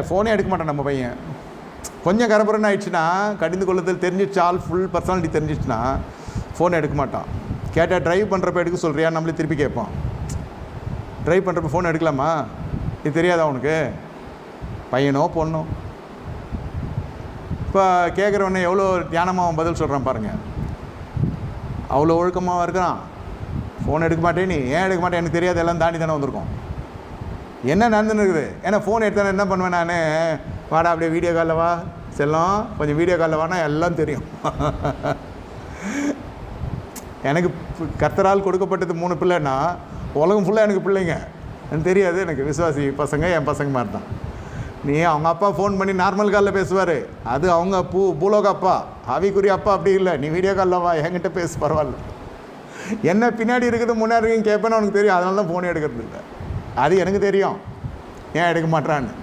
ஃபோனே எடுக்க மாட்டான் நம்ம பையன். கொஞ்சம் கரபரன்னு ஆயிடுச்சுன்னா, கடிந்து கொள்ளுதல் தெரிஞ்சிடுச்சு, ஆள் ஃபுல் பர்சனாலிட்டி தெரிஞ்சிச்சுன்னா ஃபோனை எடுக்க மாட்டான். கேட்டால் ட்ரைவ் பண்ணுறப்ப எடுக்க சொல்கிறியா, நம்மளே திருப்பி கேட்பான். ட்ரைவ் பண்ணுறப்ப ஃபோன் எடுக்கலாமா, இது தெரியாதா உனக்கு? பையனோ பொண்ணோ இப்போ கேட்குறவனே எவ்வளோ தியானமாக அவன் பதில் சொல்கிறான் பாருங்கள். அவ்வளோ ஒழுக்கமாக இருக்கிறான். ஃபோன் எடுக்க மாட்டேன், நீ ஏன் எடுக்க மாட்டேன் எனக்கு தெரியாது, எல்லாம் தாண்டி தானே வந்திருக்கோம். என்ன நடந்துன்னு இருக்குது? ஏன்னா ஃபோன் எடுத்தானே என்ன பண்ணுவேன் நான், வாடா அப்படியே வீடியோ காலில் வா செல்லம், கொஞ்சம் வீடியோ காலில் வானா எல்லாம் தெரியும். எனக்கு கர்த்தரால் கொடுக்கப்பட்டது 3 பிள்ளைன்னா உலகம் ஃபுல்லாக எனக்கு பிள்ளைங்க. எனக்கு தெரியாது, எனக்கு விசுவாசி பசங்க என் பசங்க மாதிரி தான். நீ அவங்க அப்பா ஃபோன் பண்ணி நார்மல் காலில் பேசுவார், அது அவங்க பூலோக அப்பா, ஆவிக்குரிய அப்பா அப்படி இல்லை. நீ வீடியோ காலில் வா, என்கிட்ட பேசு பரவாயில்ல. என்ன பின்னாடி இருக்குது முன்னாடி இருக்குன்னு கேட்பேன்னு அவனுக்கு தெரியும். அதனால தான் ஃபோன் எடுக்கிறது இல்லை. அது எனக்கு தெரியும் ஏன் எடுக்க மாட்டான்னு.